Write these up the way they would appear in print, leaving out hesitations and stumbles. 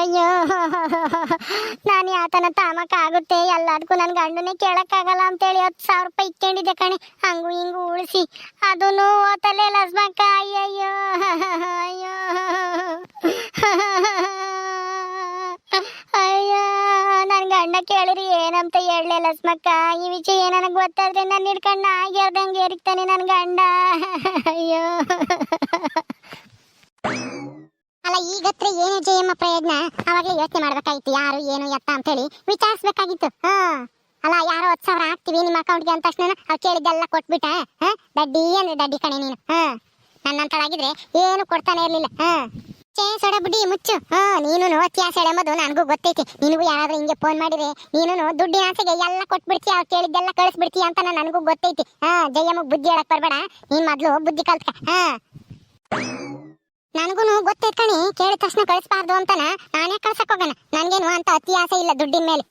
ಅಯ್ಯೋ ನಾನು ಯಾತನ ತಾಮಕ್ಕಾಗುತ್ತೆ ಎಲ್ಲದಕ್ಕೂ ನನ್ನ ಗಂಡನೇ ಕೇಳಕ್ಕಾಗಲ್ಲ ಅಂತೇಳಿ 10,000 ರೂಪಾಯಿ ಇಟ್ಕೊಂಡಿದ್ದೆ ಕಣೆ, ಹಂಗು ಹಿಂಗು ಉಳಿಸಿ ಅದನ್ನು ಓತಲೇ ಲಸ್ಮಕ್ಕ. ಅಯ್ಯಯ್ಯೋ ಅಯ್ಯೋ ಅಯ್ಯೋ ನನ್ನ ಗಂಡ ಕೇಳಿರಿ ಏನಂತ ಹೇಳಲೇ ಲಸ್ಮಕ್ಕ. ಈ ವಿಷಯ ನನಗೆ ಗೊತ್ತಾದ್ರೆ ನನ್ನ ಹಿಡ್ಕೊಂಡು ಆಗ್ಯಾರ್ದಂಗೆ ಏರಿಕ್ತಾನೆ ನನ್ನ ಗಂಡ. ಅಯ್ಯೋ ಅಲ್ಲ ಈಗತ್ರ ಏನು ಜಯಮ್ಮ ಪ್ರಯತ್ನ, ಅವಾಗಲೇ ಯೋಚನೆ ಮಾಡ್ಬೇಕಾಗಿತ್ತು ಯಾರು ಏನು ಎತ್ತ ಅಂತೇಳಿ ವಿಚಾರಿಸ್ಬೇಕಾಗಿತ್ತು. ಅಲ್ಲ ಯಾರೋ 10,000 ಹಾಕ್ತಿವಿ ನಿಮ್ಮ ಅಕೌಂಟ್ಗೆ ಅಂತ ತಕ್ಷಣ ಅವ್ರು ಕೇಳಿದ್ದೆಲ್ಲ ಕೊಟ್ಬಿಟ್ಟ. ದಡ್ಡಿ ಅಂದ್ರೆ ದಡ್ಡಿ ಕಣೆ ನೀನು. ನನ್ನಂತಳಾಗಿದ್ರೆ ಏನು ಕೊಡ್ತಾನೆ ಇರ್ಲಿಲ್ಲ. ಸೊಡ ಬುಡ್ಡಿ ಮುಚ್ಚು. ನೀನು ಅತ್ಯಾಸ ಎಂಬುದು ನನಗೂ ಗೊತ್ತೈತಿ. ನಿನಗೂ ಯಾರಾದ್ರೂ ಹಿಂಗೆ ಫೋನ್ ಮಾಡಿದ್ರೆ ನೀನು ದುಡ್ಡಿನ ಆಸೆಗೆ ಎಲ್ಲ ಕೊಟ್ಬಿಡ್ತೀಯ, ಅವ್ರು ಕೇಳಿದ್ದೆಲ್ಲ ಕಳಿಸ್ಬಿಡ್ತೀಯ ಅಂತ ನನಗೂ ಗೊತ್ತೈತಿ. ಜಯಮ್ಮಗ್ ಬುದ್ಧಿ ಹೇಳಕ್ ಬರ್ಬೇಡ, ನೀನ್ ಮೊದ್ಲು ಬುದ್ಧಿ ಕಲ್ತ್ಕ. ನನಗೂ ಗೊತ್ತೈತ್ ಕಣಿ, ಕೇಳಿದ ತಕ್ಷಣ ಕಳಿಸ್ಬಾರ್ದು ಅಂತನ ನಾನೇ ಕಳ್ಸಕ್ ಹೋಗೋಣ. ನನ್ಗೇನು ಅಂತ ಅತಿ ಆಸೆ ಇಲ್ಲ ದುಡ್ಡಿನ ಮೇಲೆ.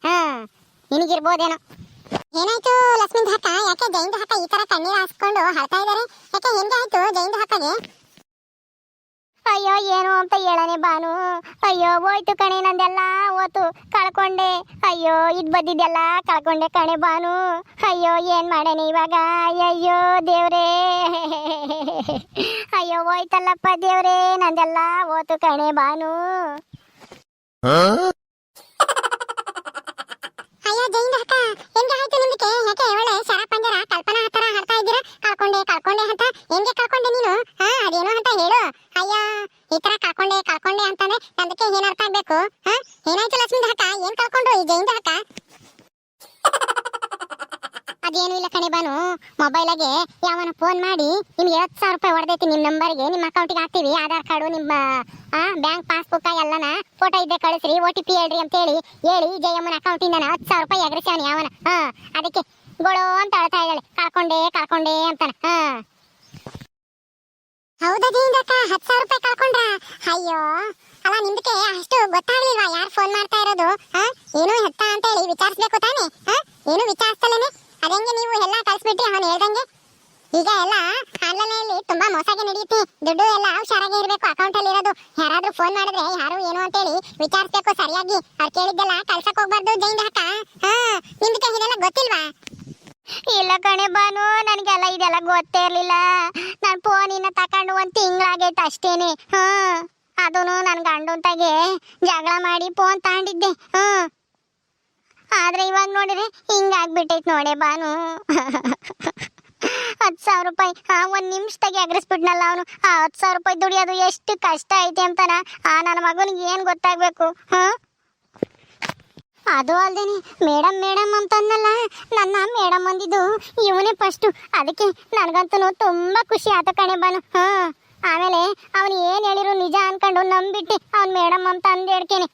ನಿನಗಿರ್ಬೋದೇನೋ. ಏನಾಯ್ತು ಲಕ್ಷ್ಮೀದ್ ಹಕ್ಕ, ಯಾಕೆ ಜೈಂದ್ ಹಕ್ಕ ಈ ತರ ಕಣ್ಣೀರು ಹಾಸ್ಕೊಂಡು ಹಾಳ್ತಾ ಇದಾರೆ? ಯಾಕೆ ಹೆಂಗೆ ಆಯ್ತು ಜೈಂದ್ ಹಕ್ಕಗೆ? ಅಯ್ಯೋ ಏನು ಅಂತ ಹೇಳನೆ ಬಾನು. ಅಯ್ಯೋ ಹೋಯ್ತು ಕಣೆ, ನಂದೆಲ್ಲ ಓತು ಕಳ್ಕೊಂಡೆ. ಅಯ್ಯೋ ಇದ್ ಬದ್ದಿದ್ದೆಲ್ಲ ಕಳ್ಕೊಂಡೆ ಕಣೆ ಬಾನು. ಅಯ್ಯೋ ಏನ್ ಮಾಡೇನೆ ಇವಾಗ? ಅಯ್ಯೋ ದೇವ್ರೇ, ಅಯ್ಯೋ ಹೋಯ್ತಲ್ಲಪ್ಪ ದೇವ್ರೇ, ನಂದೆಲ್ಲ ಓತು ಕಣೆ ಬಾನು. ಅಯ್ಯೋ ಜೈಂದ ಅಕ್ಕ ಹೆಂಗೆ ಆಯ್ತು ನಿಮ್ಗೆ? ಯಾಕೆ ಒಳ್ಳೆ ಶರ ಪಂಜರ ಕಲ್ಪನಾ ಹತ್ತರ ಹಾಡ್ತಾ ಇದ್ದೀರಾ? ಕಳ್ಕೊಂಡೆ ಅಂತ ಹೆಂಗೆ ಕಳ್ಕೊಂಡೆ ನೀನು? ಅದೇನು ಅಂತ ಹೇಳು. ಅಯ್ಯ ಈ ತರ ಕಳ್ಕೊಂಡೆ ಅಂತಂದ್ರೆ ಅದಕ್ಕೆ ಏನ್ ಅರ್ಥ ಆಗ್ಬೇಕು? ಏನಾಯ್ತು ಲಕ್ಷ್ಮೀದ ಅಕ್ಕ, ಏನ್ ಕಳ್ಕೊಂಡ್ರು ಈ ಜೈಂದ ಅಕ್ಕ? ಅದೇನು ಇಲ್ಲ ಕಣೆ ಬಾನು, ಮೊಬೈಲಾಗೆ ಯಾವನ ಫೋನ್ ಮಾಡಿ ನಿಮ್ಗೆ 10,000 ರೂಪಾಯಿ ಹೊಡೆದೈತಿ ನಿಮ್ಮ ನಂಬರ್ಗೆ, ನಿಮ್ಮ ಅಕೌಂಟಿಗೆ ಹಾಕ್ತೀವಿ, ಆಧಾರ್ ಕಾರ್ಡು ನಿಮ್ಮ ಬ್ಯಾಂಕ್ ಪಾಸ್ಬುಕ್ ಎಲ್ಲನ ಫೋಟೋ ಇದ್ದೆ ಕಳಿಸ್ರಿ, OTP ಹೇಳ್ರಿ ಅಂತ ಹೇಳಿ ಜಯಮ್ಮನ ಅಕೌಂಟಿಂದ 10,000 ರೂಪಾಯಿ ಎಗರಿಸ್ಯಾವನಿ ಯಾವನ. ಅದಕ್ಕೆ ಗೋಳೋ ಅಂತ ಅಳ್ತಾ ಇದ್ದಾಳೆ, ಕಳ್ಕೊಂಡೆ ಅಂತಾನ. ಹೌದಾ ಜೈಂದಕ್ಕ, 10,000 ರೂಪಾಯಿ ಕಳ್ಕೊಂಡ್ರ? ಅಯ್ಯೋ ಅಲ್ಲ ನಿಮ್ದಕ್ಕೆ ಅಷ್ಟು ಗೊತ್ತಾಗ್ಲಿಲ್ವಾ ಯಾರು ಫೋನ್ ಮಾಡ್ತಾ ಇರೋದು? ಏನು ಹೆತ್ತ ಅಂತ ಹೇಳಿ ವಿಚಾರಿಸ್ಬೇಕು ತಾನೆ? ಏನು ವಿಚಾರಿಸ್ತಲೇನೆ ಅದಂಗೆ ನೀವು ಎಲ್ಲ ಕಳಿಸ್ಬಿಟ್ರಿ ಅವನು ಹೇಳ್ದಂಗೆ. ಈಗ ಎಲ್ಲ ಆನ್ಲೈನಲ್ಲಿ ತುಂಬಾ ಮೋಸಾಗೆ ನಡೆಯುತ್ತೆ, ದುಡ್ಡು ಎಲ್ಲ ಹುಷಾರಾಗಿ ಇರಬೇಕು ಅಕೌಂಟ್ ಅಲ್ಲಿ ಇರೋದು. ಯಾರಾದ್ರೂ ಫೋನ್ ಮಾಡಿದ್ರೆ ಯಾರು ಏನು ಅಂತೇಳಿ ವಿಚಾರಿಸ್ಬೇಕು ಸರಿಯಾಗಿ, ಅವ್ರು ಕೇಳಿದ್ದೆಲ್ಲ ಕಳ್ಸಕ್ ಹೋಗ್ಬಾರ್ದು ಜೈಂದ ಅಕ್ಕ. ನಿಮ್ದಕ್ಕೆ ಇದೆಲ್ಲ ಗೊತ್ತಿಲ್ವಾ? ಇಲ್ಲ ಕಣೆ ಬಾನು, ನನಗೆಲ್ಲ ಇದೆಲ್ಲ ಗೊತ್ತೇ ಇರ್ಲಿಲ್ಲ. ನಾನು ಫೋನಿನ ತಕೊಂಡು 1 ತಿಂಗಳಾಗೈತೆ ಅಷ್ಟೇನೆ. ಅದೂ ನನ್ನ ಗಂಡಂತಾಗೆ ಜಗಳ ಮಾಡಿ ಫೋನ್ ತಗೊಂಡಿದ್ದೆ. ಆದ್ರೆ ಇವಾಗ ನೋಡಿದ್ರೆ ಹಿಂಗಾಗ್ಬಿಟ್ಟೈತ್ ನೋಡೆ ಬಾನು. 10,000 ರೂಪಾಯಿ 1 ನಿಮಿಷದಾಗೆ ಅಗ್ರಿಸ್ಬಿಟ್ನಲ್ಲ ಅವನು. 10,000 ರೂಪಾಯಿ ದುಡಿಯೋದು ಎಷ್ಟು ಕಷ್ಟ ಐತೆ ಅಂತಾನ ನನ್ನ ಮಗನಿಗೆ ಏನ್ ಗೊತ್ತಾಗ್ಬೇಕು? ಅದು ಅಲ್ದೇನೆ ಮೇಡಮ್ ಅಂತಂದಲ್ಲ, ನನ್ನ ಮೇಡಮ್ ಅಂದಿದ್ದು ಇವನೇ ಫಸ್ಟು. ಅದಕ್ಕೆ ನನಗಂತೂ ತುಂಬಾ ಖುಷಿ ಆತ ಕಣೆ ಬಾನು. ಆಮೇಲೆ ಅವನು ಏನ್ ಹೇಳಿರು ನಿಜ ಅನ್ಕೊಂಡು ನಂಬಿಟ್ಟೆ ಅವ್ನು ಮೇಡಮ್ ಅಂತ ಅಂದ್ ಹೇಳ್ಕೇನೆ.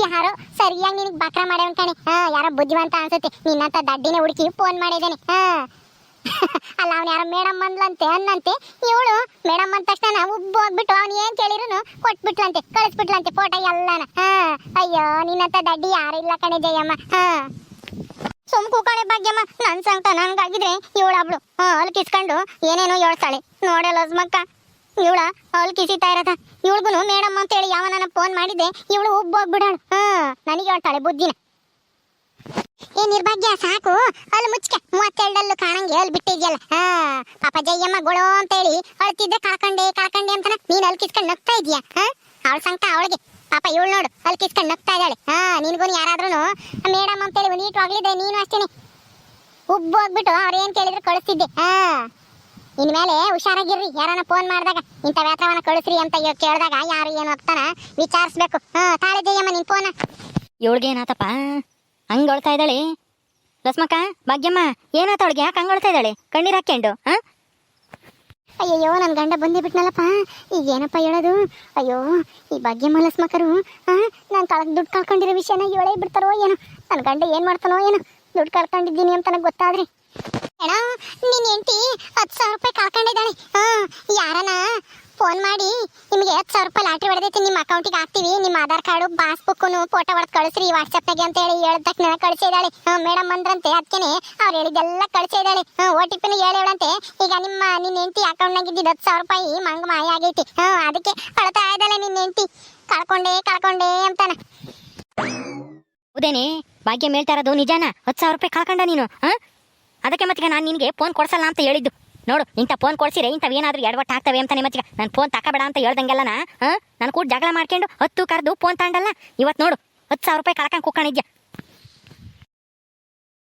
ಯಾರೋ ಸರಿಯಾಗಿ ನಿನಗೆ ಬಕ್ರ ಮಾಡ್ಯವನ್ ಕಣೆ. ಯಾರೋ ಬುದ್ಧಿವಂತ ಅನ್ಸುತ್ತೆ, ನಿನ್ನಂತ ದಡ್ಡಿನೇ ಹುಡುಕಿ ಫೋನ್ ಮಾಡಿದ್ದೇನೆ. ಅಲ್ಲ ಅವ್ನು ಯಾರೋ ಮೇಡಮ್ ಅಂದ್ಲಂತೆ ಅನ್ನಂತೆ, ಇವಳು ಮೇಡಮ್ ಅಂದ ತಕ್ಷಣ ಹೋಗ್ಬಿಟ್ಟು ಅವ್ನು ಏನ್ ಕೇಳಿರು ಕೊಟ್ಬಿಟ್ಲಂತೆ, ಕಳಿಸ್ಬಿಟ್ಲಂತೆ ಫೋಟೋ ಎಲ್ಲಾನ. ಅಯ್ಯೋ ನಿನ್ನಂತ ದಡ್ಡಿ ಯಾರು ಇಲ್ಲ ಕಣೆ ಜಯಮ್ಮ. ಸುಮ್ ಕೂಕಣೆ ಭಾಗ್ಯಮ್ಮ, ನನ್ ಸಂಕಟ ನನ್ಗಾಗಿದ್ರೆ ಇವಳಬ್ಳು ಅಲ್ಲಿ ಕಿಸ್ಕೊಂಡು ಏನೇನೋ ಹೇಳ್ತಾಳೆ ನೋಡೆ ಲಸ್ಮಕ್ಕ. ಇವಳ ಅಲ್ಲಿ ಕಿಸಿತಾ ಇರತ್ತ, ಇವಳಿಗೂ ಮೇಡಮ್ ಅಂತೇಳಿ ಯಾವನ ಫೋನ್ ಮಾಡಿದ್ದೆ ಇವಳು ಹೋಗ್ಬಿಡಾಳು. ನನಗೆ ಹೇಳ್ತಾಳೆ ಬುದ್ಧಿನ. ಏ ನಿರ್ಭಾಗ್ಯ ಸಾಕು, ಅಲ್ಲಿ ಮುಚ್ಕೆ 32 ಕಾಣಂಗೆ ಅಲ್ಲಿ ಬಿಟ್ಟಿದ್ಯಲ್ಲ. ಪಾಪ ಜಯಮ್ಮ ಗೊಳೋ ಅಂತೇಳಿ ಅಳ್ತಿದ್ದೆ, ಕಳ್ಕೊಂಡೆ ಅಂತಾನ ನೀನ್ ಅಲ್ಲಿ ಕಿಸ್ಕೊಂಡು ನಗ್ತಾ ಇದೀಯ. ಅವಳ ಸಂಕಟ ಅವಳಿಗೆ, ಪಾಪ ಇವಳು ನೋಡು ಅಲ್ಲಿ ಕಿಸ್ಕೊಂಡು ನಗ್ತಾ ಇದ್ದಾಳೆ. ನಿನ್ಗೂ ಯಾರಾದ್ರೂ ಮೇಡಮ್ ಅಂತೇಳಿ ನೀಟ್ವಾಗ್ಲಿದೆ, ನೀನು ಅಷ್ಟೇನೆ ಹೋಗ್ಬಿಟ್ಟು ಅವ್ರು ಏನ್ ಕೇಳಿದ್ರು ಕಳಿಸ್ತಿದ್ದೆ. ಇನ್ಮೇಲೆ ಹುಷಾರಾಗಿರ್ರಿ, ಯಾರನ್ನ ಫೋನ್ ಮಾಡಿದಾಗ ಇಂಥ ವ್ಯಾತ್ರವನ್ನ ಕಳಿಸ್ರಿ ಅಂತ ಕೇಳಿದಾಗ ಯಾರು ಏನು ಆಗ್ತಾನ ವಿಚಾರಿಸ್ಬೇಕು. ತಾಳೆ ಜಯಮ್ಮ ನಿನ್ ಫೋನ. ಇವಳಿಗೆ ಏನಾತಪ್ಪ ಹಂಗೆ ಅಳ್ತಾ ಇದ್ದಾಳೆ? ಲಸ್ಮಕ್ಕ ಭಾಗ್ಯಮ್ಮ ಏನಾತ ಅವಳಿಗೆ? ಯಾಕೆ ಹಂಗೆ ಅಳ್ತಾ ಇದ್ದಾಳೆ ಕಣ್ಣೀರು ಹಾಕ್ಕೊಂಡು? ಅಯ್ಯಯ್ಯೋ ನನ್ನ ಗಂಡ ಬಂದೇ ಬಿಟ್ನಲ್ಲಪ್ಪ, ಈಗ ಏನಪ್ಪ ಹೇಳೋದು? ಅಯ್ಯೋ ಈ ಭಾಗ್ಯಮ್ಮ ಲಸ್ಮಕ್ಕರು ನಾನು ದುಡ್ಡು ಕಳ್ಕೊಂಡಿರೋ ವಿಷಯನ ಇವಳೇ ಬಿಡ್ತಾರೋ ಏನೋ. ನನ್ನ ಗಂಡ ಏನ್ ಮಾಡ್ತಾನೋ ಏನೋ, ದುಡ್ಡು ಕಳ್ಕೊಂಡಿದ್ದೀನಿ ಅಂತ ನನಗೆ ಗೊತ್ತಾದ್ರೆ. ಅಣ್ಣ ನಿನ್ನ ಹೆಂಡತಿ 10,000 ರೂಪಾಯಿ ಕಳ್ಕೊಂಡಿದ್ದಾಳೆ. ಯಾರನ ಫೋನ್ ಮಾಡಿ ನಿಮಗೆ 10,000 ರೂಪಾಯಿ ಲಾಟ್ರಿ ಹೊಡೆದೈತಿ, ನಿಮ್ಮ ಅಕೌಂಟಿಗೆ ಹಾಕ್ತೀವಿ, ನಿಮ್ಮ ಆಧಾರ್ ಕಾರ್ಡು ಪಾಸ್ಬುಕ್ನು ಫೋಟೋ ಹೊಡೆದು ಕಳಿಸ್ರಿ ವಾಟ್ಸಪ್ನಾಗೆ ಅಂತ ಹೇಳಿ ಹೇಳಿದ ತಕ್ಷಣ ಕಳಿಸಿದಾಳೆ. ಮೇಡಮ್ ಅಂದ್ರಂತೆ, ಅದಕ್ಕೇನೆ ಅವ್ರು ಹೇಳಿದೆಲ್ಲ ಕಳಿಸಿದಾಳೆ. OTP ಹೇಳೇಳಂತೆ. ಈಗ ನಿನ್ನ ಹೆಂಡತಿ ಅಕೌಂಟ್ನಾಗ ಇದ್ದಿದ್ದು 10,000 ರೂಪಾಯಿ ಮಂಗ ಮಾಯ ಆಗೈತಿ. ಅದಕ್ಕೆ ಕಳ್ತಾ ಇದ್ದಾಳೆ ನಿನ್ನ ಹೆಂಡತಿ. ಕಳ್ಕೊಂಡೆ ಅಂತಾನ. ಹೌದೇನೆ ಭಾಗ್ಯ ಹೇಳ್ತಾ ಇರೋದು ನಿಜಾನ? 10,000 ರೂಪಾಯಿ ಕಳ್ಕೊಂಡ ನೀನು? ಅದಕ್ಕೆ ಮತ್ತೆ ನಾನು ನಿನಗೆ ಫೋನ್ ಕೊಡ್ಸಲ್ಲ ಅಂತ ಹೇಳಿದ್ದು. ನೋಡು, ಇಂಥ ಫೋನ್ ಕೊಡ್ಸಿರೆ ಇಂಥವೇನಾದ್ರೂ ಎಡವಟ್ಟು ಆಗ್ತವೆ ಅಂತಾನೆ ಮತ್ತೆ ನಾನು ಫೋನ್ ತಕಬೇಡ ಅಂತ ಹೇಳ್ದಂಗೆಲ್ಲನ ನಾನು ಕೂಡ ಜಗಳ ಮಾಡ್ಕೊಂಡು 10 ಕರೆದು ಫೋನ್ ತಗೊಂಡಲ್ಲ. ಇವತ್ತು ನೋಡು 10,000 ರೂಪಾಯಿ ಕಳ್ಕೊಂಡು ಕುಕ್ಕೊಂಡಿದ್ಯಾ.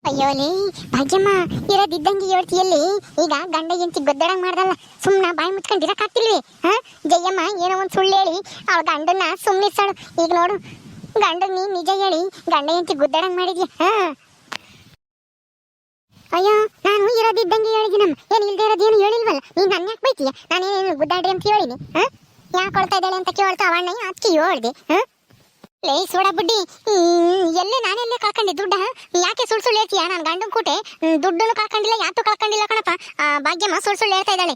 ಅಯ್ಯೋಲಿ ಭಾಗ್ಯಮ್ಮ, ಇರೋದಿದ್ದಂಗೆ ಹೇಳ್ತಿಯಲ್ಲಿ. ಈಗ ಗಂಡ ಹೆಂಡತಿ ಗೊದ್ದಡಂಗ್ ಮಾಡ್ದಲ್ಲ, ಸುಮ್ಮನೆ ಬಾಯಿ ಮುಚ್ಕೊಂಡಿರಕ್ಕಾಗ್ತಿಲ್ವಿ? ಜಯಮ್ಮ ಏನೋ ಒಂದು ಸುಳ್ಳು ಹೇಳಿ ಅವಳ ಗಂಡನ್ನ ಸುಮ್ಮನಿರ್ಸಾಳು. ಈಗ ನೋಡು, ಗಂಡ ನೀ ನಿಜ ಹೇಳಿ ಗಂಡ ಹೆಂಡತಿ ಗುದ್ದಡಂಗ್ ಮಾಡಿದ್ಯಾ. ಅಯ್ಯೋ, ನಾನು ಇರೋದಿದ್ದಂಗೆ ಹೇಳಿದ್ದೀನಮ್ಮ, ಏನು ಇಲ್ದೇ ಇರೋದೇನು ಹೇಳಿಲ್ವಲ್ಲ. ನೀನು ನನ್ನ ಯಾಕೆ ಬೈತೀಯ? ನಾನೇನೇನು ಗುದ್ದಾಡ್ರಿ ಅಂತ ಹೇಳಿನಿ? ಯಾಕೆ ಕೊಳ್ತಾ ಇದ್ದಾಳೆ ಅಂತ ಕೇಳ್ತಾ ಅವಣ್ಣ ಅದಕ್ಕೆ ಹೇಳ್ದೆ. ಲೇ ಸೋಡ ಬುಡ್ಡಿ, ಎಲ್ಲೇ ನಾನೆಲ್ಲೇ ಕಳ್ಕೊಂಡೆ ದುಡ್ಡ? ಯಾಕೆ ಸುಳ್ಳು ಹೇಳ್ತೀಯ? ನಾನು ಗಂಡನ ಕೂಟೆ ದುಡ್ಡನ್ನು ಕಳ್ಕೊಂಡಿಲ್ಲ, ಯಾತು ಕಳ್ಕೊಂಡಿಲ್ಲ ಕಣಪ್ಪ. ಭಾಗ್ಯಮ್ಮ ಸುಳ್ಳು ಹೇಳ್ತಾ ಇದ್ದಾಳೆ.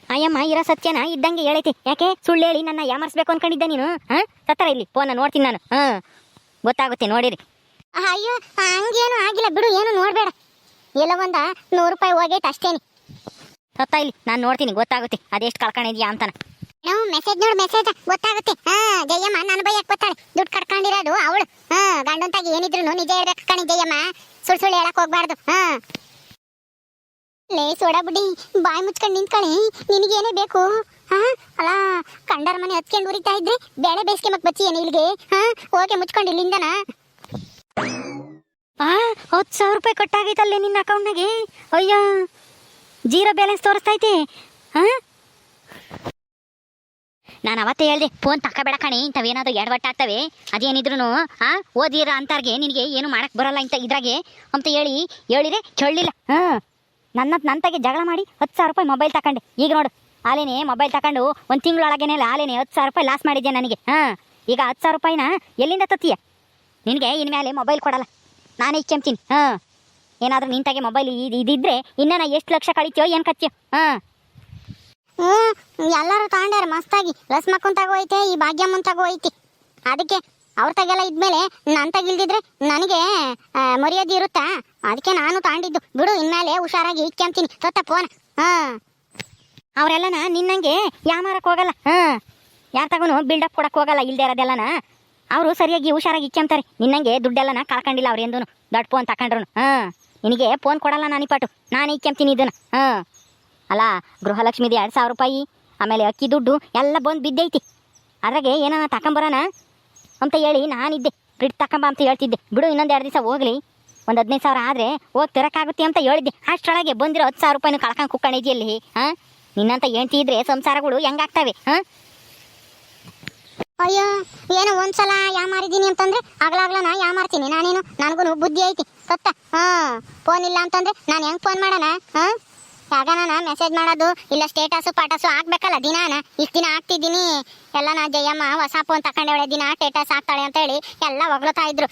ಅಯ್ಯಮ್ಮ ಇರೋ ಸತ್ಯನ ಇದ್ದಂಗೆ ಹೇಳೈತಿ. ಯಾಕೆ ಸುಳ್ಳು ಹೇಳಿ ನನ್ನ ಯಾಮರ್ಸ್ಬೇಕು ಅನ್ಕೊಂಡಿದ್ದೆ ನೀನು? ಸತ್ತರ ಇಲ್ಲಿ ಫೋನ್ ನೋಡ್ತೀನಿ ನಾನು. ಗೊತ್ತಾಗುತ್ತೆ ನೋಡಿರಿ. ಅಯ್ಯೋ, ಹಂಗೇನು ಆಗಿಲ್ಲ ಬಿಡು, ಏನು ನೋಡ್ಬೇಡ. ಎಲ್ಲ 100 ರೂಪಾಯಿ ಹೋಗೈತೆ ಅಷ್ಟೇನಿ. ಸತ್ತ ಇಲ್ಲಿ ನಾನು ನೋಡ್ತೀನಿ, ಗೊತ್ತಾಗುತ್ತೆ ಅದೆಷ್ಟು ಕಳ್ಕೊಂಡಿದ್ಯಾ ಅಂತಾನ. ನಾವು ಮೆಸೇಜ್ ನೋಡು, ಮೆಸೇಜ್ ಗೊತ್ತಾಗುತ್ತೆ. ಜಯಮ್ಮ ನನ್ನ ಬೈಯಕ್ ಬರ್ತಾಳೆ. ದುಡ್ಡು ಕಟ್ಕೊಂಡಿರೋದು ಅವಳು. ಗಂಡಂತಾಗಿ ಏನಿದ್ರು ನಿಜ ಹೇಳ್ಬೇಕು ಕಣಿ ಜಯಮ್ಮ, ಸುಳ್ಳು ಹೇಳಕ್ ಹೋಗ್ಬಾರ್ದು. ಲೇ ಸೋಡಾ ಬುಡ್ಡಿ, ಬಾಯಿ ಮುಚ್ಕೊಂಡು ನಿಂತ್ಕಣಿ. ನಿನಗೇನೇ ಬೇಕು? ಅಲ್ಲ, ಕಂಡರ ಮನೆ ಹತ್ಕೊಂಡು ಉರಿತಾ ಇದ್ರೆ ಬೇಳೆ ಬೇಯಿಸ್ಕೆ ಮತ್ ಬಚ್ಚಿ ಏನು ಇಲ್ಲಿಗೆ? ಹೋಗಿ ಮುಚ್ಕೊಂಡು ಇಲ್ಲಿಂದನ. 10,000 ರೂಪಾಯಿ ಕಟ್ಟಾಗೈತಲ್ಲೇ ನಿನ್ನ ಅಕೌಂಟ್ನಾಗೆ. ಅಯ್ಯ, ಜೀರೋ ಬ್ಯಾಲೆನ್ಸ್ ತೋರಿಸ್ತೈತೆ. ನಾನು ಅವತ್ತೇ ಹೇಳ್ದೆ ಫೋನ್ ತಕಬೇಡ ಕಣಿ, ಇಂಥವೇನಾದ್ರು ಎಡವಟ್ಟಾಗ್ತವೆ. ಅದೇನಿದ್ರು ಓದಿರ ಅಂತಾರ್ಗೆ ನಿನಗೆ ಏನು ಮಾಡಕ್ ಬರಲ್ಲ ಇಂಥ ಇದ್ರಾಗೆ ಅಂತ ಹೇಳಿದ್ರೆ ಕೇಳಲಿಲ್ಲ. ನನ್ನಂತಾಗೆ ಜಗಳ ಮಾಡಿ 10,000 ರೂಪಾಯಿ ಮೊಬೈಲ್ ತಗೊಂಡೆ. ಈಗ ನೋಡು, ಆಲೇನೆ ಮೊಬೈಲ್ ತಗೊಂಡು ಒಂದು ತಿಂಗಳೊಳಗೇನೆ ಆಲೇನೆ 10,000 ರೂಪಾಯಿ ಲಾಸ್ ಮಾಡಿದ್ದೆ ನನಗೆ. ಈಗ 10,000 ರೂಪಾಯಿನ ಎಲ್ಲಿಂದ ತತ್ತೀಯ? ನಿನಗೆ ಇನ್ಮೇಲೆ ಮೊಬೈಲ್ ಕೊಡಲ್ಲ, ನಾನೇ ಇಚ್ಛೆಂತೀನಿ. ಏನಾದರೂ ನಿಂತಾಗೆ ಮೊಬೈಲ್ ಇದಿದ್ರೆ ಇನ್ನ ನಾ ಎಷ್ಟು ಲಕ್ಷ ಕಳಿತೀಯೋ ಏನು ಕತ್ತೀಯೋ. ಎಲ್ಲರೂ ತಗೊಂಡಾರ ಮಸ್ತಾಗಿ. ಲಸ್ಮಕ್ಕನ್ ತಗೋಯ್ತೆ, ಈ ಭಾಗ್ಯಮ್ಮನ್ ತಗೋಯ್ತಿ. ಅದಕ್ಕೆ ಅವ್ರ ತಗೆಲ್ಲ ಇದ್ಮೇಲೆ ನನ್ನ ತಗಿಲ್ದಿದ್ರೆ ನನಗೆ ಮರ್ಯಾದೆ ಇರುತ್ತಾ? ಅದಕ್ಕೆ ನಾನು ತಗೊಂಡಿದ್ದು. ಬಿಡು, ಇನ್ಮೇಲೆ ಹುಷಾರಾಗಿ ಇಕ್ಕೊಂತೀನಿ ತೊತ್ತ ಫೋನ್. ಅವರೆಲ್ಲನ ನಿನ್ನಂಗೆ ಯಾಮಾರಕ್ಕೆ ಹೋಗಲ್ಲ. ಯಾರು ತಗೋನು ಬಿಲ್ಡಪ್ ಕೊಡಕ್ಕೆ ಹೋಗಲ್ಲ. ಇಲ್ದೇ ಇರೋದೆಲ್ಲನ ಅವರು ಸರಿಯಾಗಿ ಹುಷಾರಾಗಿ ಇಕ್ಕೊಂತಾರೆ. ನಿನ್ನಂಗೆ ದುಡ್ಡೆಲ್ಲನ ಕಳ್ಕೊಂಡಿಲ್ಲ ಅವ್ರು ಎಂದೂ. ದೊಡ್ಡ ಫೋನ್ ತಗೊಂಡ್ರು ನಿನಗೆ ಫೋನ್ ಕೊಡಲ್ಲ ನಾನು ಪಾಟು, ನಾನೇ ಇಕ್ಕೊಂತೀನಿ ಇದನ್ನು. ಅಲ್ಲ, ಗೃಹಲಕ್ಷ್ಮಿದು 2,000 ರೂಪಾಯಿ, ಆಮೇಲೆ ಅಕ್ಕಿ ದುಡ್ಡು ಎಲ್ಲ ಬಂದು ಬಿದ್ದೈತಿ. ಅದ್ರಾಗೆ ಏನಾನ ತಗೊಂಬರೋಣ ಅಂತ ಹೇಳಿ ನಾನಿದ್ದೆ. ಫ್ರಿಡ್ ತಗೊಂಬ ಅಂತ ಹೇಳ್ತಿದ್ದೆ. ಬಿಡು, ಇನ್ನೊಂದು 2 ದಿವಸ ಹೋಗ್ಲಿ, ಒಂದು 15,000 ಆದರೆ ಹೋಗಿ ತರಕ್ಕಾಗುತ್ತೆ ಅಂತ ಹೇಳಿದ್ದೆ. ಅಷ್ಟರೊಳಗೆ ಬಂದಿರೋ 10,000 ರೂಪಾಯಿನ ಕಳ್ಕೊಂಡು ಕುಕ್ಕೊಂಡಿದ್ಯಲ್ಲಿ. ನಿನ್ನಂತ ಹೇಳ್ತಿ ಇದ್ರೆ ಸಂಸಾರಗಳು ಹೆಂಗಾಗ್ತವೆ? ಅಯ್ಯೋ, ಏನೋ ಒಂದ್ಸಲ ಯಾಮಾರಿದ್ದೀನಿ ಅಂತಂದ್ರೆ ಆಗ್ಲಾಗ್ಲ ನಾ ಯಾಮಾರ್ತೀನಿ. ನಾನೇನು, ನನಗೂ ಬುದ್ಧಿ ಐತಿ ಗೊತ್ತ. ಫೋನ್ ಇಲ್ಲ ಅಂತಂದ್ರೆ ನಾನು ಹೆಂಗೆ ಫೋನ್ ಮಾಡೋಣ? ಯಾಗನ ಮೆಸೇಜ್ ಮಾಡೋದು ಇಲ್ಲ ಸ್ಟೇಟಸು ಪಾಟಸು ಹಾಕ್ಬೇಕಲ್ಲ ದಿನಾನ. ಇಷ್ಟು ದಿನ ಹಾಕ್ತಿದ್ದೀನಿ ಎಲ್ಲ. ನಾ ಜಯಮ್ಮ ಹೊಸ ಫೋನ್ ತಕೊಂಡವಳೆ, ದಿನ ಸ್ಟೇಟಸ್ ಹಾಕ್ತಾಳೆ ಅಂತ ಹೇಳಿ ಎಲ್ಲ ಹೊಗಳ್ತಾ ಇದ್ರು.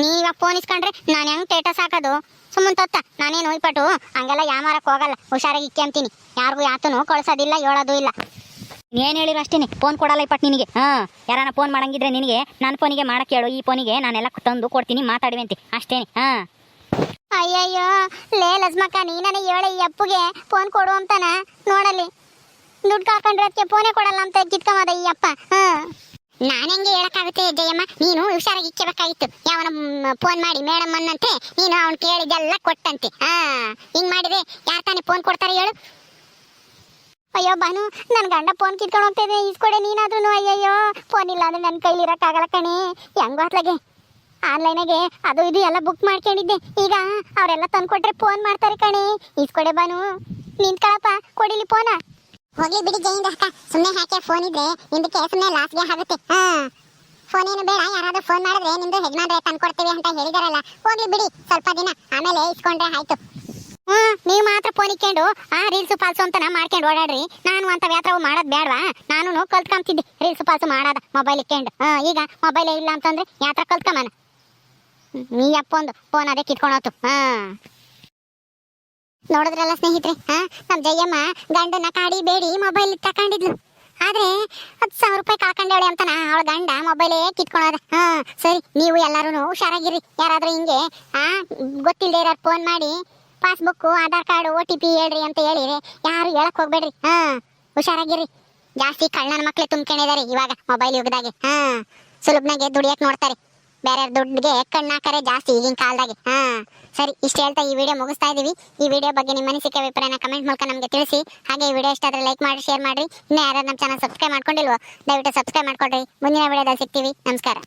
ನೀವ ಫೋನ್ ಇಸ್ಕೊಂಡ್ರೆ ನಾನು ಹೆಂಗೆ ಸ್ಟೇಟಸ್ ಹಾಕೋದು? ಸುಮ್ಮನೆ ತೊತ್ತ. ನಾನೇನು ಹೋಯ್ಪಟ್ಟು ಹಂಗೆಲ್ಲ ಯಾಮಾರಕ್ಕೆ ಹೋಗಲ್ಲ, ಹುಷಾರಾಗಿ ಇಕ್ಕೊಂತೀನಿ. ಯಾರಿಗೂ ಯಾತನು ಕಳ್ಸೋದಿಲ್ಲ, ಹೇಳೋದು ಇಲ್ಲ. ಏನು ಹೇಳಿರೋ ಅಷ್ಟೇನೆ, ಫೋನ್ ಕೊಡಲ್ಲ ಇಪ್ಪಟ್ಟು ನಿನಗೆ. ಯಾರಾನ ಫೋನ್ ಮಾಡಂಗಿದ್ರೆ ನಿನಗೆ ನನ್ನ ಫೋನಿಗೆ ಮಾಡಕ್ಕೆ ಹೇಳು. ಈ ಫೋನಿಗೆ ನಾನೆಲ್ಲ ತಂದು ಕೊಡ್ತೀನಿ, ಮಾತಾಡುವಂತೆ ಅಷ್ಟೇನೆ. ಅಯ್ಯಯ್ಯೋ, ಲೇ ಲಸ್ಮಕ್ಕ, ನೀನೇ ಹೇಳಿ ಈ ಅಪ್ಪಗೆ ಫೋನ್ ಕೊಡು ಅಂತಾನ. ನೋಡಲಿ, ದುಡ್ಡು ಕಾಕೊಂಡ್ರೆ ಅದಕ್ಕೆ ಫೋನೇ ಕೊಡಲ್ಲ ಅಂತ ಕಿತ್ಕೊಂಬದ ಈ ಅಪ್ಪ. ನಾನು ಹೆಂಗೆ ಹೇಳಕ್ಕಾಗುತ್ತೆ ಜಯಮ್ಮ? ನೀನು ಹುಷಾರಾಗಿ ಇಕ್ಕಬೇಕಾಗಿತ್ತು. ಯಾವನ ಫೋನ್ ಮಾಡಿ ಮೇಡಮ್ ಅನ್ನಂತೆ ನೀನು ಅವ್ನು ಕೇಳಿದೆಲ್ಲ ಕೊಟ್ಟಂತೆ. ಹಿಂಗ್ ಮಾಡಿದ್ರೆ ಯಾರು ತಾನೇ ಫೋನ್ ಕೊಡ್ತಾರೆ ಹೇಳು? ಅಯ್ಯೋ ಬಾನು, ನನ್ನ ಗಂಡ ಫೋನ್ ಕಿತ್ಕೊಂಡು ಹೋಗ್ತಾಯಿದೆ, ಇಸ್ಕೊಡೆ ನೀನಾದ್ರೂ. ಅಯ್ಯಯ್ಯೋ, ಫೋನ್ ಇಲ್ಲ ಅಂದ್ರೆ ನನ್ನ ಕೈಲಿ ಇರೋಕ್ಕಾಗಲ್ಲ ಕಣೆ. ಹೆಂಗೋ ಅತ್ಲಾಗೆ ಆನ್ಲೈನಾಗೆ ಅದು ಇದು ಎಲ್ಲ ಬುಕ್ ಮಾಡ್ಕೊಂಡಿದ್ದೆ. ಈಗ ಅವರೆಲ್ಲ ತಂದ್ಕೊಟ್ರೆ ಫೋನ್ ಮಾಡ್ತಾರೆ ಕಣೆ. ಇಸ್ಕೊಡೆ ಬಾನು, ನಿಂತ್ಕೊಳಪ್ಪ, ಕೊಡಿಲಿ ಫೋನ. ಹೋಗ್ಲಿ ಬಿಡಿ ಜಯಿಂದ ಅಕ್ಕ, ಸುಮ್ಮನೆ ಹಾಕಿ ಫೋನ್ ಇದ್ರೆ ನಿಂದಕ್ಕೆ ಸುಮ್ಮನೆ ಲಾಸ್ಗೆ ಆಗುತ್ತೆ. ಫೋನ್ ಏನು ಬೇಡ, ಯಾರಾದ್ರೂ ಫೋನ್ ಮಾಡಿದ್ರೆ ನಿಮ್ದು ಯಜಮಾನ್ರೆ ತಂದ್ಕೊಡ್ತೀವಿ ಅಂತ ಹೇಳಿದಾರಲ್ಲ. ಹೋಗ್ಲಿ ಬಿಡಿ ಸ್ವಲ್ಪ ದಿನ, ಆಮೇಲೆ ಇಸ್ಕೊಂಡ್ರೆ ಆಯ್ತು. ನೀವು ಮಾತ್ರ ಫೋನ್ ಇಕ್ಕೊಂಡು ರೀಲ್ಸು ಪಾಲ್ಸು ಅಂತ ಮಾಡ್ಕೊಂಡು ಓಡಾಡ್ರಿ. ನಾನು ಅಂತ ವ್ಯಾತ್ರವು ಮಾಡೋದು ಬೇಡವಾ? ನಾನು ಕಲ್ತ್ಕೊಂತಿದ್ದೆ ರೀಲ್ಸು ಪಾಲ್ಸು ಮಾಡೋದ ಮೊಬೈಲ್ ಇಕ್ಕೊಂಡು. ಈಗ ಮೊಬೈಲೇ ಇಲ್ಲ ಅಂತಂದ್ರೆ ಯಾತ್ರ ಕಲ್ತ್ಕೊಂಬನ. ನೀ ಅಪ್ಪ ಒಂದು ಫೋನ್ ಅದೇ ಕಿತ್ಕೊಂಡೋತು. ನೋಡಿದ್ರಲ್ಲ ಸ್ನೇಹಿತರೆ, ನಮ್ ಜಯಮ್ಮ ಗಂಡನ ಕಾಡಿ ಬೇಡಿ ಮೊಬೈಲ್ ತಕೊಂಡಿದ್ಲು. ಆದ್ರೆ 10,000 ರೂಪಾಯಿ ಕಳ್ಕೊಂಡವಳೆ ಅಂತಾನ ಅವಳ ಗಂಡ ಮೊಬೈಲೇ ಕಿತ್ಕೊಳೋದ. ಸರಿ, ನೀವು ಎಲ್ಲಾರು ಹುಷಾರಾಗಿರಿ. ಯಾರಾದ್ರೂ ಹಿಂಗೆ ಗೊತ್ತಿಲ್ಲದೆ ಇರೋರು ಫೋನ್ ಮಾಡಿ ಪಾಸ್ಬುಕ್, ಆಧಾರ್ ಕಾರ್ಡ್, OTP ಹೇಳ್ರಿ ಅಂತ ಹೇಳಿರಿ ಯಾರು ಹೇಳಕ್ ಹೋಗ್ಬೇಡ್ರಿ. ಹುಷಾರಾಗಿರಿ. ಜಾಸ್ತಿ ಕಳ್ಳನ ಮಕ್ಳು ತುಂಬ್ಕೊಂಡಿದಾರೆ ಇವಾಗ ಮೊಬೈಲ್ ಯುಗದಾಗೆ. ಸುಲಭನಾಗೆ ದುಡಿಯಕ್ ನೋಡ್ತಾರೆ, ಬೇರೆ ದುಡ್ಡಿಗೆ ಕಣ್ಣಾಕರೆ ಜಾಸ್ತಿ ಈಗಿನ ಕಾಲದಾಗೆ. ಸರಿ, ಇಷ್ಟ ಹೇಳ್ತಾ ಈ ವಿಡಿಯೋ ಮುಗಿಸ್ತಾ ಇದೀವಿ. ಈ ವಿಡಿಯೋ ಬಗ್ಗೆ ನಿಮ್ಮ ಅನಿಸಿಕೆ ಅಭಿಪ್ರಾಯನ ಕಮೆಂಟ್ ಮೂಲಕ ನಮಗೆ ತಿಳಿಸಿ. ಹಾಗೆ ಈ ವಿಡಿಯೋ ಇಷ್ಟ ಆದ್ರೆ ಲೈಕ್ ಮಾಡಿ, ಶೇರ್ ಮಾಡಿ. ಇನ್ನೂ ಯಾರು ನಮ್ಮ ಚಾನಲ್ ಸಬ್ಸ್ಕ್ರೈಬ್ ಮಾಡ್ಕೊಂಡಿಲ್ವೋ ದಯವಿಟ್ಟು ಸಬ್ಸ್ಕ್ರೈಬ್ ಮಾಡ್ಕೊಡ್ರಿ. ಮುಂದಿನ ವಿಡಿಯೋದಲ್ಲಿ ಸಿಗ್ತೀವಿ. ನಮಸ್ಕಾರ.